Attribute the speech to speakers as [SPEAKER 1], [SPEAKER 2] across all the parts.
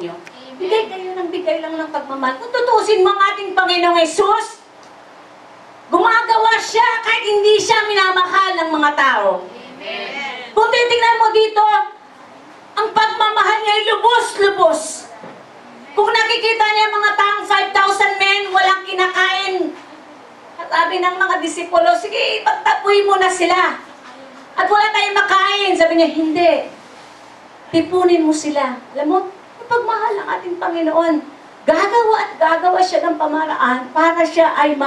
[SPEAKER 1] inyo. Hindi kayo nang bigay lang ng pagmamahal. Kung tutusin mo ang ating Panginoong Hesus, gumagawa siya kahit hindi siya minamahal ng mga tao.
[SPEAKER 2] Amen.
[SPEAKER 1] Kung titingnan mo dito, ang pagmamahal niya ay lubos-lubos. Kung nakikita niya mga taong 5,000 men, walang kinakain. At sabi ng mga disipulo, sige, pagtapuin mo na sila. At wala tayong makain. Sabi niya, hindi. Tipunin mo sila. Alam mo, pagmahal ng ating Panginoon, gagawa at gagawa siya ng pamaraan para siya ay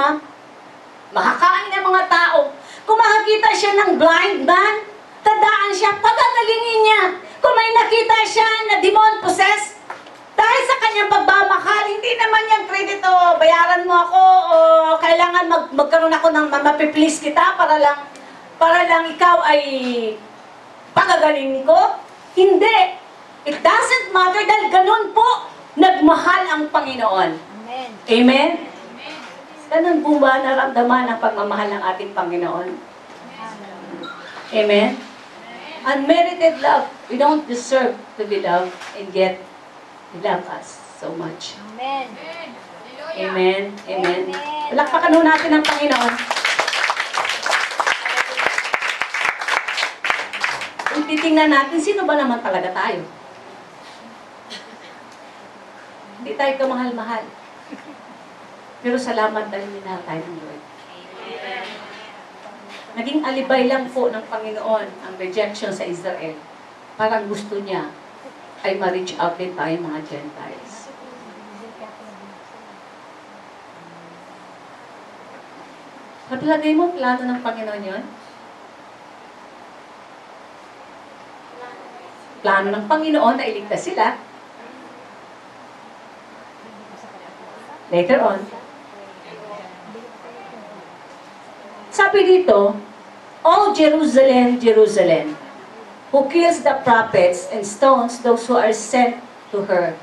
[SPEAKER 1] makakain ng mga tao. Kung makakita siya ng blind man, tandaan siya, pagagalingin niya. Kung may nakita siya na demon-possessed, dahil sa kanyang pagmamahal, hindi naman yan kredito, bayaran mo ako, o kailangan magkaroon ako ng mapiplease kita para lang ikaw ay pagagalingin ko. Hindi. It doesn't matter dahil ganun po nagmahal ang Panginoon.
[SPEAKER 2] Amen.
[SPEAKER 1] Amen? Ganun po ba naramdaman ang pagmamahal ng ating Panginoon? Amen? Unmerited love. We don't deserve to be loved, and yet He loves us so much.
[SPEAKER 2] Amen.
[SPEAKER 1] Amen? Amen? Palakpakan ho natin ang Panginoon. Kung titingnan natin, sino ba naman talaga tayo? Hindi tayo kamahal-mahal. Pero salamat dahil minahal tayo ng Lord. Naging alibay lang po ng Panginoon ang rejection sa Israel. Parang gusto niya ay ma-reach out din tayo mga Gentiles. Kapilagay mo, plano ng Panginoon yun? Plano ng Panginoon na iligtas sila. Later on, sabi dito, "O Jerusalem, Jerusalem, who kills the prophets and stones those who are sent to her."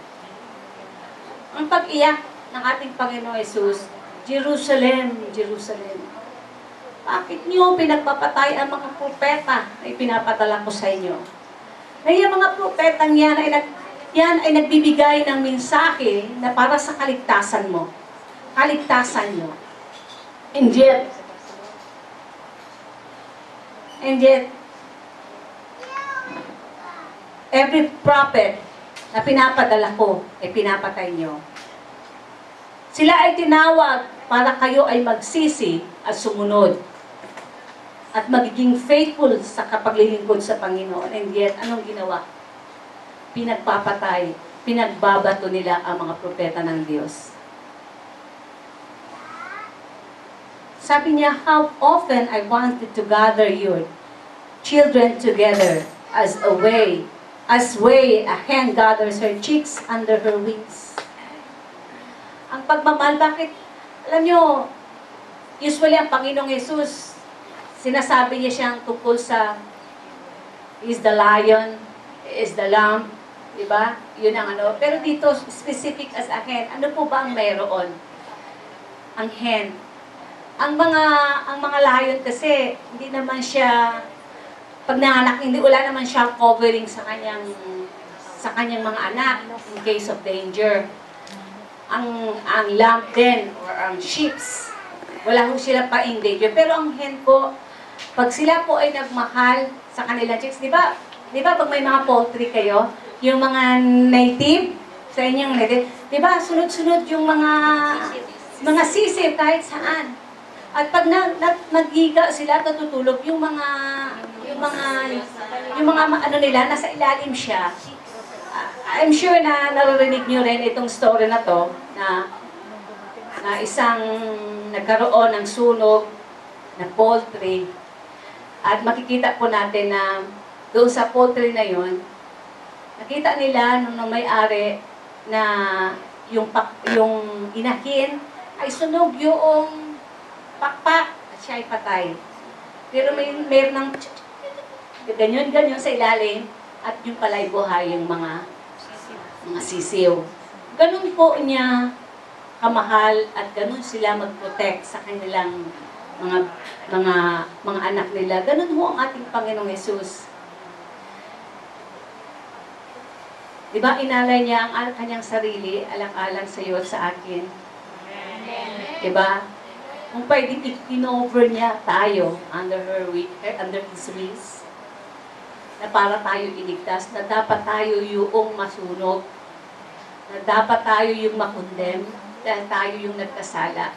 [SPEAKER 1] Ang pag-iyak ng ating Panginoon Jesus, Jerusalem, Jerusalem, bakit niyo pinagpapatay ang mga propeta na ipinapadala ko sa inyo? Na yung mga propetang yan ay nagbibigay ng mensahe na para sa kaligtasan mo. Kaligtasan nyo. And yet, every prophet na pinapadala ko ay pinapatay nyo. Sila ay tinawag para kayo ay magsisi at sumunod at magiging faithful sa kapaglilingkod sa Panginoon. And yet, anong ginawa? Pinagpapatay, pinagbabato nila ang mga propeta ng Diyos. Sabi niya, "How often I wanted to gather your children together as a hen gathers her chicks under her wings." Ang pagmamahal, bakit? Alam niyo, usually ang Panginoong Jesus, sinasabi niya siyang tungkol sa is the lion, is the lamb, diba? Yun ang ano. Pero dito, specific as a hen. Ano po ba ang mayroon? Ang hen. Ang mga lion kasi, hindi naman siya, pag nanganak, wala naman siya covering sa kanyang mga anak in case of danger. Ang lamb din, or ang sheeps, wala ho sila pa in danger. Pero ang hen po, pag sila po ay nagmahal sa kanilang chicks, di ba pag may mga poultry kayo, yung mga native, sa inyong native, di ba sunod-sunod yung mga sisip kahit saan. At pag naghiga sila, natutulog, yung mga ano nila, nasa ilalim siya. I'm sure na naririnig nyo rin itong story na to, na isang nagkaroon ng sunog na poultry. At makikita po natin na doon sa poultry na yun, nakita nila nung may-ari na yung inahin ay sunog yung pakpak at siya ay patay. Pero mayroon ng ganyan sa ilalim at yung pala'y buhay yung mga sisiw. Ganun po niya kamahal at ganun sila mag-protect sa kanilang mga anak nila. Ganun ho ang ating Panginoong Jesus. Di ba inalay niya ang kanyang sarili, alang-alang sa iyo at sa akin? Di ba? Kung pwede, in-over niya tayo under his wings, na para tayo iligtas, na dapat tayo yung masunog, na dapat tayo yung makondem, dahil tayo yung nagkasala.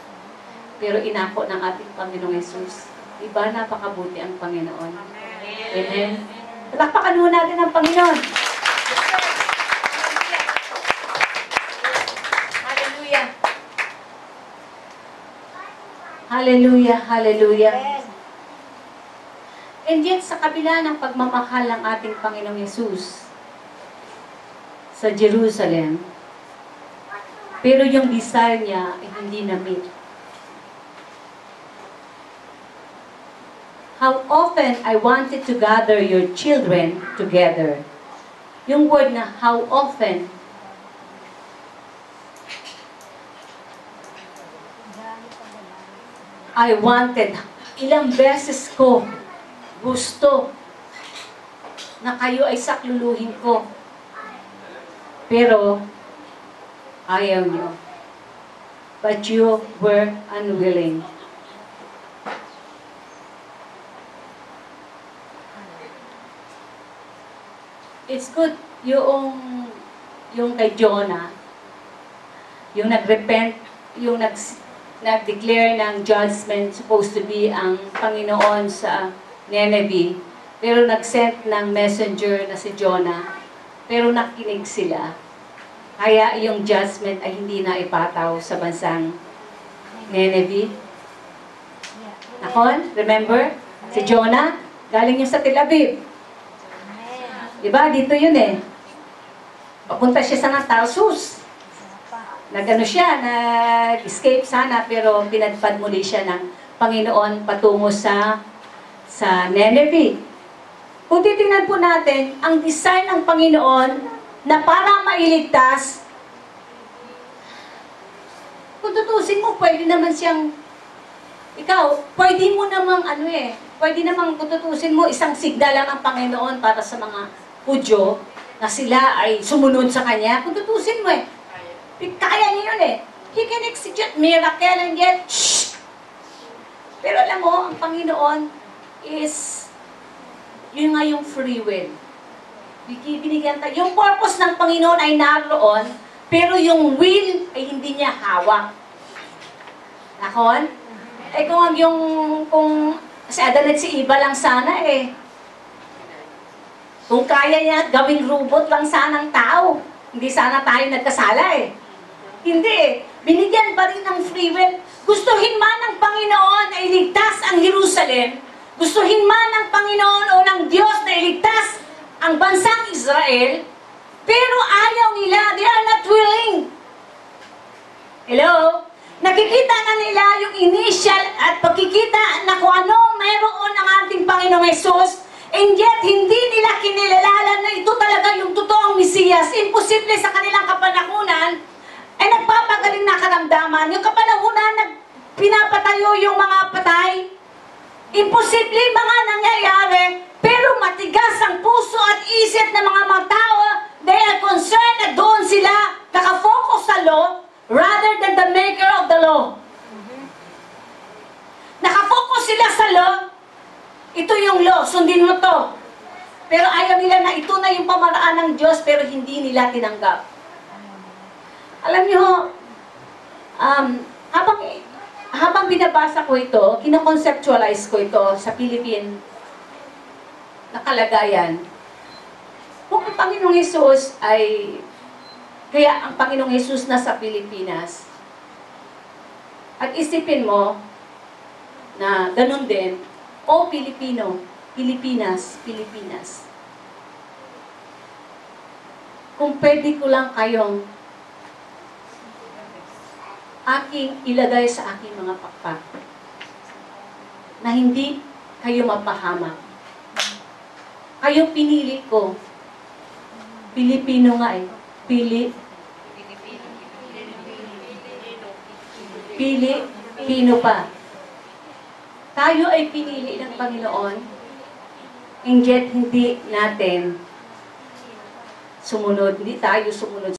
[SPEAKER 1] Pero inako ng ating Panginoong Yesus. Diba, napakabuti ang Panginoon. Amen. Palakpakan muna natin ang Panginoon. Hallelujah. Hallelujah, hallelujah. And yet, sa kabila ng pagmamahal ng ating Panginoong Yesus sa Jerusalem, pero yung desire niya ay hindi na-meet. How often I wanted to gather your children together. Yung word na how often, I wanted, ilang beses ko gusto na kayo ay sakluluhin ko. Pero, ayaw niyo. But you were unwilling. It's good yung kay Jonah, yung nag-repent, yung nag-declare ng judgment, supposed to be ang Panginoon sa Nineveh, pero nag-send ng messenger na si Jonah, pero nakinig sila. Kaya yung judgment ay hindi na ipataw sa bansang Nineveh. Nakon? Remember? Si Jonah, galing yung sa Tel Aviv. Diba? Dito yun eh. Papunta siya sa Tarsus. Nag-ano siya, nag-escape sana, pero pinadpad muli siya ng Panginoon patungo sa Nineveh. Kung titingnan po natin, ang design ng Panginoon na para mailigtas, kung tutusin mo, pwede naman siyang, ikaw, pwede mo namang pwede namang kung tutusin mo, isang sigda lang ang Panginoon para sa mga Hudyo, na sila ay sumunod sa Kanya. Kung tutusin mo kaya niya yun eh. He can execute miracle and yet, shh! Pero alam mo, ang Panginoon is, yun nga yung free will. Binigyan tayo. Yung purpose ng Panginoon ay naroon, pero yung will ay hindi niya hawak. Nakon? Kung si Adan at si Eva lang sana kung kaya niya gawing robot lang sanang tao, hindi sana tayo nagkasala Hindi Binigyan pa rin ng free will. Gustuhin man ng Panginoon na iligtas ang Jerusalem, gustuhin man ng Panginoon o ng Diyos na iligtas ang bansang Israel, pero ayaw nila. They are not willing. Hello? Nakikita na nila yung initial at pagkikita na kung ano mayroon ng ating Panginoong Yesus, and yet hindi nila kinilala na ito talaga yung totoong Mesiyas. Imposible sa kanilang kapanahunan ay nagpapagaling na karamdaman. Yung kapanahunan, pinapatayo yung mga patay. Imposible mga nangyayari, pero matigas ang puso at isip ng mga tao. They are concerned na doon sila nakafocus sa law rather than the maker of the law. Nakafocus sila sa law. Ito yung law, sundin mo to. Pero ayaw nila na ito na yung pamaraan ng Diyos, pero hindi nila tinanggap. Alam niyo, habang binabasa ko ito, kinoconceptualize ko ito sa Philippine na kalagayan. Kung ang Panginoong Hesus ay, kaya ang Panginoong Hesus nasa Pilipinas, at isipin mo na ganun din, o Pilipino, Pilipinas. Kung pwede ko lang kayong aking ilagay sa aking mga pakpak na hindi kayo mapahamak. Kayo pinili ko. Pilipino nga Pilipino pa. Tayo ay pinili ng Panginoon, and yet hindi natin sumunod, hindi tayo sumunod